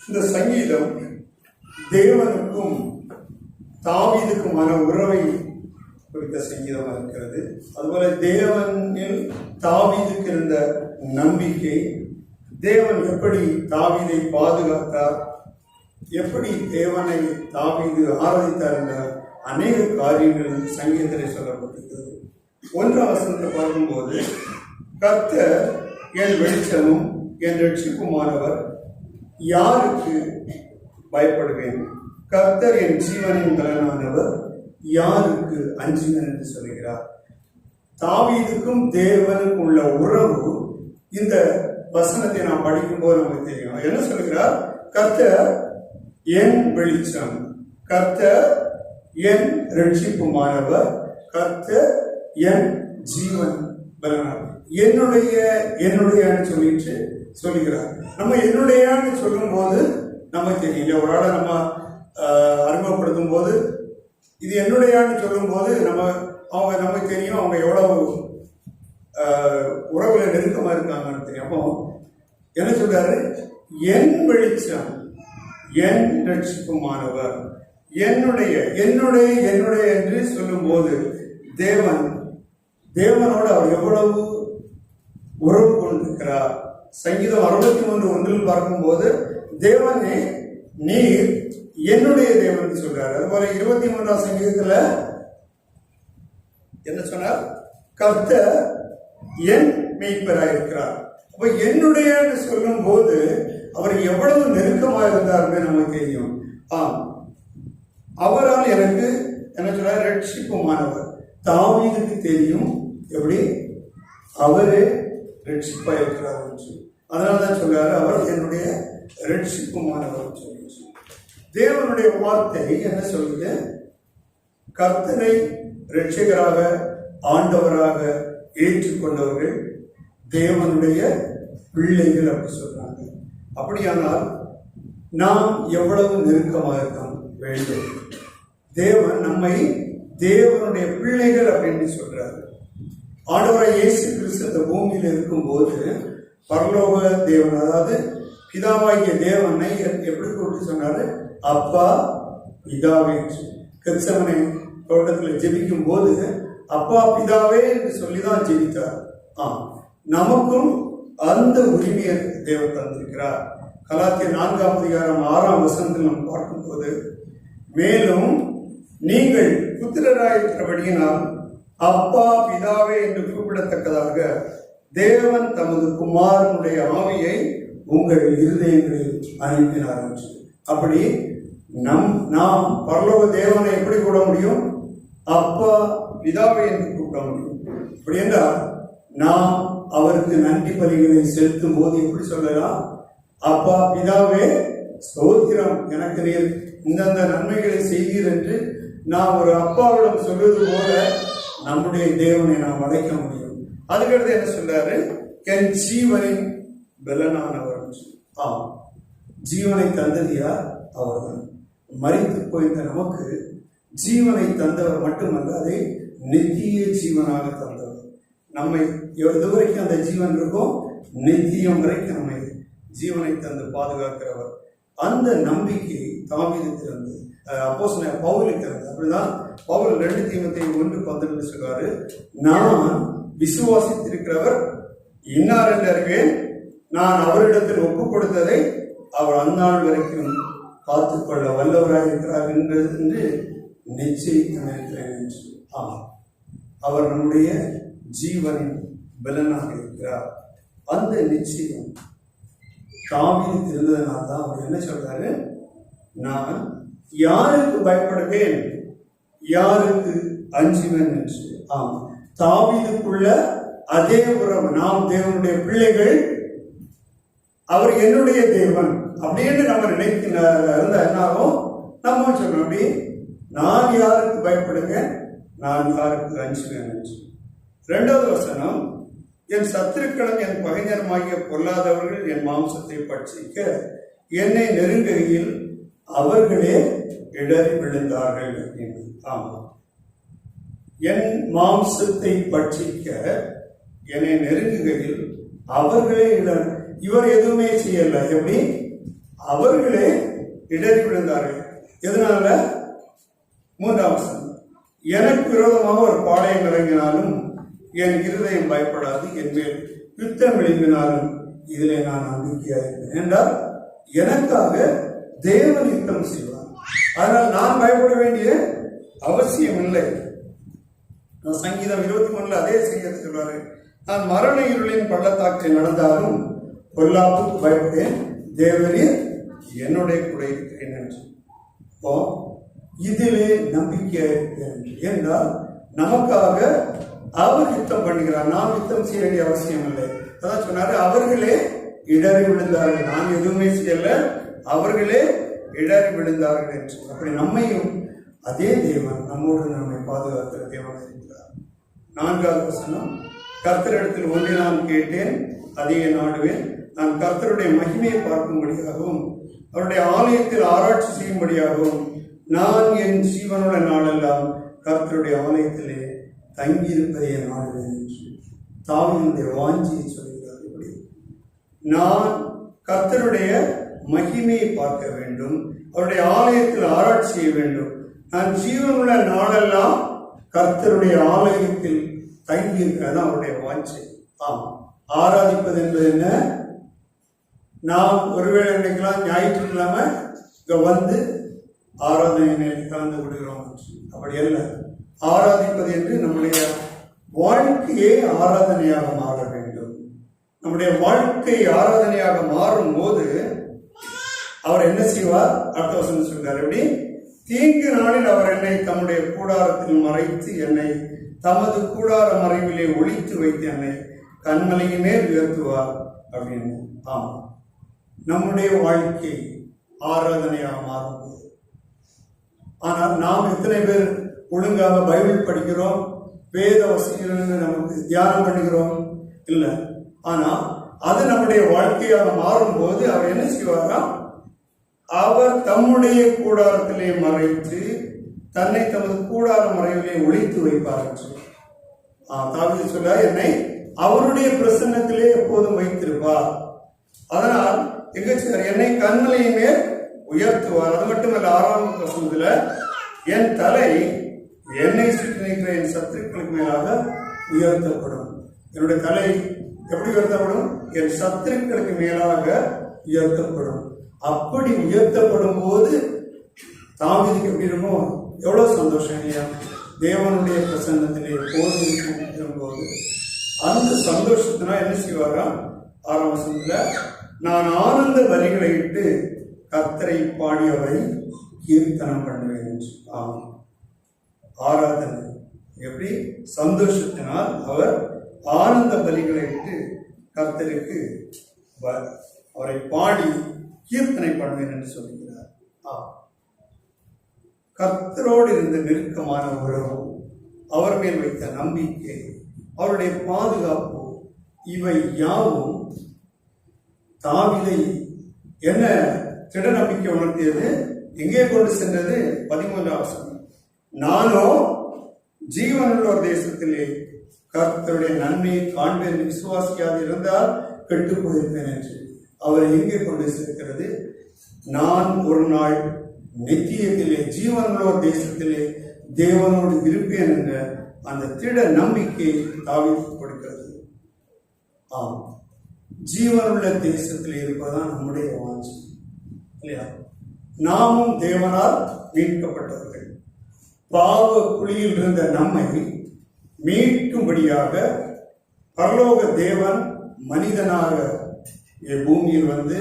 இந்த சங்கீதம் தேவனுக்கும் தாவீதுக்குமான உறவை குறித்த சங்கீதமாக இருக்கிறது. அதுபோல தேவனில் தாவீதுக்கு இருந்த நம்பிக்கை, தேவன் எப்படி தாவீதை பாதுகாத்தார், எப்படி தேவனை தாவீது ஆராதித்தார் என்ற அநேக காரியங்கள் சங்கீதத்தில் சொல்லப்பட்டிருக்கிறது. 1ஆம் வசனத்தை பார்க்கும்போது, கர்த்தர் என் வெளிச்சமும் என் ரட்சிப்புமானவர், யாருக்கு பயப்படுவேன்? கர்த்தர் என் ஜீவனின் பலனானவர், யாருக்கு அஞ்சுவேன் என்று சொல்கிறார். தாவீதுக்கும் தேவனுக்கும் உள்ள உறவு இந்த வசனத்தை நாம் படிக்கும் போது நமக்கு தெரியும். என்ன சொல்கிறார்? கர்த்தர் என் வெளிச்சம், கர்த்தர் என் ரட்சிப்புமானவர், கர்த்தர் என் ஜீவன் பலனானவர். என்னுடைய சொல்லிட்டு சொல்லுகிறார். நம்ம என்னுடையான்னு சொல்லும் போது நமக்கு தெரியும். ஒரு ஆளை நம்ம அறிமுகப்படுத்தும் போது இது என்னுடையான்னு சொல்லும் போது நமக்கு தெரியும் அவங்க எவ்வளவு உறவுல நெருக்கமா இருக்காங்கன்னு தெரியும். அப்போ என்ன சொல்றாரு? என் வெளிச்சம், என் ரட்சிப்புமானவர், என்னுடைய என்று சொல்லும் போது தேவனோடு அவர் எவ்வளவு உறவு கொண்டிருக்கிறார். சங்கீதம் 63:1 பார்க்கும்போது தேவனே நீர் என்னுடைய தேவன் சொல்றார். அதுபோல 23ஆம் சங்கீதத்துல என்ன சொன்னார்? கர்த்தர் என் மேய்ப்பராயிருக்கிறார். அப்ப என்னுடைய சொல்லும் போது அவர் எவ்வளவு நெருக்கமா இருந்தாருன்னு நமக்கு தெரியும். அவரால் எனக்கு என்ன சொல்றார்? ரட்சிப்புமானவர். தாவீதுக்கு தெரியும் எப்படி அவரே ரட்சிப்பா இருக்கிறார் என்று. அதனால்தான் சொல்றாரு அவர் என்னுடைய ரட்சிப்புமானவர் சொல்லி. தேவனுடைய வார்த்தை என்ன சொல்லுது? கர்த்தரை ரட்சகராக ஆண்டவராக ஏற்றுக்கொண்டவர்கள் தேவனுடைய பிள்ளைகள் அப்படி சொல்றாங்க. அப்படியானால் நாம் எவ்வளவு நெருக்கமாக இருக்க வேண்டும்? தேவன் நம்மை தேவனுடைய பிள்ளைகள் அப்படின்னு சொல்றாரு. ஆண்டவராய் இயேசு கிறிஸ்து இந்த பூமியில் இருக்கும்போது பரலோக தேவன், அதாவது பிதாவாகிய தேவனை எப்படி கூப்பிட்டு சொன்னாரு? அப்பா பிதாவே. கெத்செமனே தோட்டத்தில் ஜெபிக்கும் போது அப்பா பிதாவே என்று சொல்லிதான் ஜெபித்தார். நமக்கும் அந்த உரிமையை தேவன் தந்திருக்கிறார். கலாத்தியர் 4ஆம் அதிகாரம் 6ஆம் வசனத்தில் நாம் பார்க்கும்போது, மேலும் நீங்கள் புத்திரராயிருக்கிறபடியினால் அப்பா பிதாவே என்று கூப்பிடத்தக்கதாக தேவன் தமது குமாரனுடைய ஆவியை உங்கள் இருதயங்களில் அனுப்பினார் என்று. அப்படி நாம் பரலோக தேவனை எப்படி கூட முடியும்? அப்பா பிதாவை என்று கூப்பிட முடியும். அப்படி என்றால் நாம் அவருக்கு நன்றி பலிகளை செலுத்தும் போது எப்படி சொல்லலாம்? அப்பா பிதாவே ஸ்தோத்திரம், எனக்கு நீர் இந்தந்த நன்மைகளை செய்தீர் என்று நாம் ஒரு அப்பாவிடம் சொல்வது போல நம்முடைய தேவனை நாம் அழைக்க முடியும். அதுக்கடுத்து என்ன சொல்றாரு? என் ஜீவனின் பலனானவர். ஜீவனை தந்தது யார்? அவர்தான். மரித்து போயிருந்த நமக்கு ஜீவனை தந்தவர் மட்டுமல்ல, அதை நித்திய ஜீவனாக தந்தவர். நம்மை எதுவரைக்கும் அந்த ஜீவன் இருக்கும்? நித்தியம் வரைக்கும் நம்மை ஜீவனை தந்து பாதுகாக்கிறவர். அந்த நம்பிக்கை தாவீதுக்கு அப்போஸ்தலனாகிய பவுலுக்கு இருந்தது. அப்படிதான் பவுல் 2 தீமோத்தேயு 1:12 சொல்றாரு, நான் விசுவாசித்திருக்கிறவர் இன்னார் என்று அறிவேன், நான் அவரிடத்தில் ஒப்புக் கொடுத்ததை அவர் அந்நாள் வரைக்கும் காத்துக்கொள்ள வல்லவராக இருக்கிறார் என்று நிச்சயித்திருக்கிறேன் என்று. அவர் நம்முடைய ஜீவனின் பலனாக இருக்கிறார். அந்த நிச்சயம் தாவீதுக்கு இருந்ததுனால தான் அவர் என்ன சொல்றாரு? நான் யாருக்கு பயப்படுவேன், யாருக்கு அஞ்சுவேன் என்று. தாவீதுக்குள்ள அதே உறவு, நாம் தேவனுடைய பிள்ளைகள், அவர் என்னுடைய தேவன் அப்படின்னு நம்ம நினைக்கிற இருந்தா என்னாகும்? நம்ம சொல்லணும், அப்படி நான் யாருக்கு பயப்படுவேன், நான் யாருக்கு அஞ்சுவேன் என்று. 2வது வசனம், என் சத்துருக்களும் என் பகைஞருமாகிய பொல்லாதவர்கள் என் மாம்சத்தை பட்சிக்க என்னை நெருங்குகையில் அவர்களே இடறி விழுந்தார்கள். என் மாம்சத்தை பட்சிக்க என்னை நெருங்குகையில் அவர்களே இவர் எதுவுமே செய்யல. எப்படி? அவர்களே இடறி விழுந்தார்கள். எதனால? 3ஆம் வசனம், எனக்கு விரோதமாக ஒரு பாளையம் இறங்கினாலும் என் இருதயம் பயப்படாது, என் மேல் யுத்தம் எழுப்பினாலும் இதிலே நான் நம்பிக்கையாயிருப்பேன். என்றால் எனக்காக தேவன் யுத்தம் செய்வார். அதனால் நான் பயப்பட வேண்டிய அவசியம் இல்லை. சங்கீதம் 23 அதே செய்யறது சொல்றாரு, நான் மரண இருளின் பள்ளத்தாக்கில் நடந்தாலும் பொல்லாப்புக்கு பயப்படேன், தேவரீர் என்னுடைய கூட இருக்கிறேன் என்று. இப்போ இதிலே நம்பிக்கை இருக்கிறேன் என்றால் நமக்காக அவர் யுத்தம் பண்ணுகிறார், நாம் யுத்தம் செய்ய வேண்டிய அவசியம் இல்லை. அதான் சொன்னாரு, அவர்களே இடறி விழுந்தார்கள், நான் எதுவுமே செய்யல, அவர்களே இடறி விழுந்தார்கள் என்று. அப்படி நம்மையும் அதே தேவன் நம்மோடு நம்மை பாதுகாக்கிற தேவன் இருக்கிறார். 4ஆவது வசனம், கர்த்தரிடத்தில் ஒன்றை நான் கேட்டேன், அதையே நாடுவேன், நான் கர்த்தருடைய மகிமையை பார்க்கும்படியாகவும் அவருடைய ஆலயத்தில் ஆராய்ச்சி செய்யும்படியாகவும் நான் என் ஜீவனோட நாளெல்லாம் கர்த்தருடைய ஆலயத்திலே தங்கியிருப்பதை நாடுவேன் என்று தாவீதுடைய வாஞ்சியை சொல்கிறார். இப்படி நான் கர்த்தருடைய மகிமையை பார்க்க வேண்டும், அவருடைய ஆலயத்தில் ஆராய்ச்சி செய்ய வேண்டும், நான் ஜீவனுள்ள நாளெல்லாம் கர்த்தருடைய ஆலயத்தில் தங்கி இருக்கிறது அவருடைய வாஞ்சை. ஆராதிப்பது என்பது என்ன? நாம் ஒருவேளை நினைக்கலாம் ஞாயிற்றுக்கிழமை இங்க வந்து ஆராதனை கலந்து விடுகிறோம். அப்படி அல்ல. ஆராதிப்பது என்று நம்முடைய வாழ்க்கையே ஆராதனையாக மாற வேண்டும். நம்முடைய வாழ்க்கை ஆராதனையாக மாறும் போது அவர் என்ன செய்வார்? அடுத்த வசனம் சொல்றார், எப்படி? தீங்கு நாளில் அவர் என்னை தம்முடைய கூடாரத்தில் மறைத்து என்னை தமது கூடார மறைவிலே ஒளித்து வைத்து என்னை கண்மலையின் மேல் உயர்த்துவார் அப்படின்னு. ஆமாம், நம்முடைய வாழ்க்கை ஆராதனையாக மாறும்போது. ஆனால் நாம் எத்தனை பேர் ஒழுங்காக பைபிள் படிக்கிறோம், வேத வசனங்களை நமக்கு தியானம் பண்ணுகிறோம்? இல்லை. ஆனால் அது நம்முடைய வாழ்க்கையாக மாறும்போது அவர் என்ன செய்வாரா? அவர் தம்முடைய கூடாரத்திலே மறைத்து தன்னை தமது கூடார மறைவிலே ஒளித்து வைப்பார் என்று. தாவீது சொல்ல, என்னை அவருடைய பிரசன்னத்திலே எப்போதும் வைத்திருப்பார். அதனால் எங்க என்னை கண்மலையின் மேல் உயர்த்துவார். அது மட்டுமல்ல, 6ஆம் வசனத்துல என் தலை என்னை சுற்றி நிற்கிற என் சத்துருக்களுக்கு மேலாக உயர்த்தப்படும். என்னுடைய தலை எப்படி உயர்த்தப்படும்? என் சத்துருக்களுக்கு மேலாக உயர்த்தப்படும். அப்படி உயர்த்தப்படும் போது தாவீதுக்கு எப்படி இருக்கும்? எவ்வளவு சந்தோஷம் இல்லையா? தேவனுடைய பிரசன்னத்திலே எப்போது இருக்கும் போது அந்த சந்தோஷத்தினால் என்ன செய்வாராம்? 6ஆம் வசனத்துல நான் ஆனந்த பலிகளை இட்டு கர்த்தரை பாடி அவரை கீர்த்தனம் பண்ணுவேன் என்று. ஆராதனை எப்படி? சந்தோஷத்தினால் அவர் ஆனந்த பலிகளை இட்டு கர்த்தருக்கு அவரை பாடி கீர்த்தனை பண்ணுவேன் என்று சொல்லுகிறார். கர்த்தரோடு இருந்த நெருக்கமான உறவு, அவர் மேல் வைத்த நம்பிக்கை, அவருடைய பாதுகாப்பு, இவை யாவும் தாவீதை என்ன திட நம்பிக்கை உணர்த்தியது? எங்கே கொண்டு சென்றது? 13ஆம் வசனம், நானோ ஜீவனுள்ள ஒரு தேசத்திலே கர்த்தருடைய நன்மையை காண்பேன், விசுவாசியாது இருந்தால் கெட்டு போயிருப்பேன் என்று. அவரை எங்கே கொண்டு சேர்க்கிறது? நான் ஒரு நாள் நித்தியத்திலே ஜீவனுள்ள தேசத்திலே தேவனோடு இருப்பேன் என்ற அந்த திட நம்பிக்கை தாவீதுக்கு கொடுக்கிறது. ஜீவனுள்ள தேசத்திலே இருப்பதுதான் நம்முடைய வாஞ்சி இல்லையா? நாமும் தேவனால் மீட்கப்பட்டவர்கள். பாவ குழியில் இருந்த நம்மை மீட்கும்படியாக பரலோக தேவன் மனிதனாக பூமியில் வந்து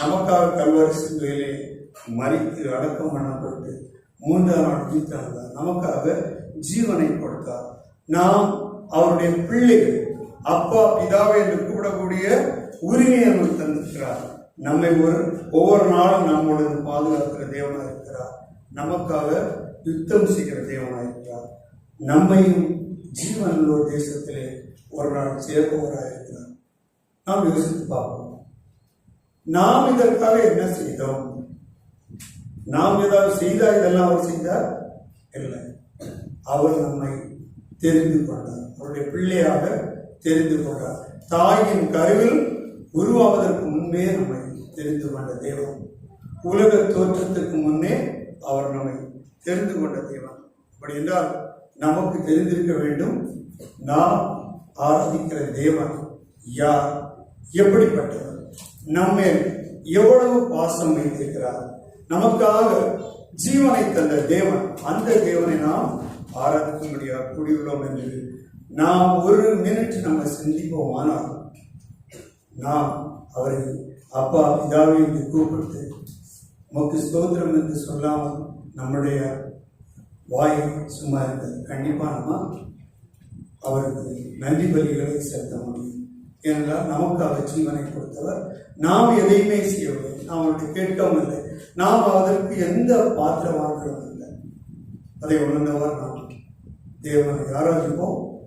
நமக்காக கல்வாரி சிலுவையிலே மரித்து அடக்கம் பண்ணப்பட்டு 3ஆம் நாள் உயிர்த்தெழுந்தார். நமக்காக ஜீவனை கொடுத்தார். நாம் அவருடைய பிள்ளைகள், அப்பா பிதாவை என்று கூடக்கூடிய உரிமையை நமக்கு தந்திருக்கிறார். நம்மை ஒவ்வொரு நாளும் நம்மோடு பாதுகாக்கிற தேவனாக இருக்கிறார். நமக்காக யுத்தம் செய்கிற தேவனாக இருக்கிறார். நம்மையும் ஜீவனுள்ள தேசத்திலே ஒரு நாள் சேர்ப்பவராக இருக்கிறார். நாம் யோசித்து பார்ப்போம், நாம் இதற்காக என்ன செய்தோம்? நாம் ஏதாவது செய்தா? இதெல்லாம் அவர் செய்தார்? இல்லை. அவர் நம்மை தெரிந்து கொண்டார், அவருடைய பிள்ளையாக தெரிந்து கொண்டார். தாயின் கருவில் உருவாவதற்கு முன்பே நம்மை தெரிந்து கொண்ட தேவன் உலக தோற்றத்துக்கு முன்னே அவர் நம்மை தெரிந்து கொண்ட தேவன். அப்படி என்றால் நமக்கு தெரிந்திருக்க வேண்டும், நாம் ஆராதிக்கிற தேவன் யார், எப்படிப்பட்டவர், நம்மேல் எவ்வளவு பாசம் வைத்திருக்கிறார், நமக்காக ஜீவனை தந்த தேவன், அந்த தேவனை நாம் ஆராதிக்கும்படியாக கூடியுள்ளோம் என்று நாம் ஒரு மினிட் நம்ம சிந்திப்போம். ஆனால் நாம் அவரை அப்பா பிதாவை என்று கூப்பிட்டு உமக்கு ஸ்தோத்திரம் என்று சொல்லாமல் நம்முடைய வாய் சும்மா இருந்தது. கண்டிப்பாக நம்ம அவருக்கு நன்றி பலிகளை செலுத்த முடியும். ஏனென்றால் நமக்கு அவர் ஜீவனை கொடுத்தவர். நாம் எதையுமே செய்யவில்லை, நாம் அவர்கிட்ட கேட்கவும் இல்லை, நாம் அதற்கு எந்த பாத்திரமானங்களும் இல்லை. அதை உணர்ந்தவர் நாம். தேவனை ஆராதிப்போம்.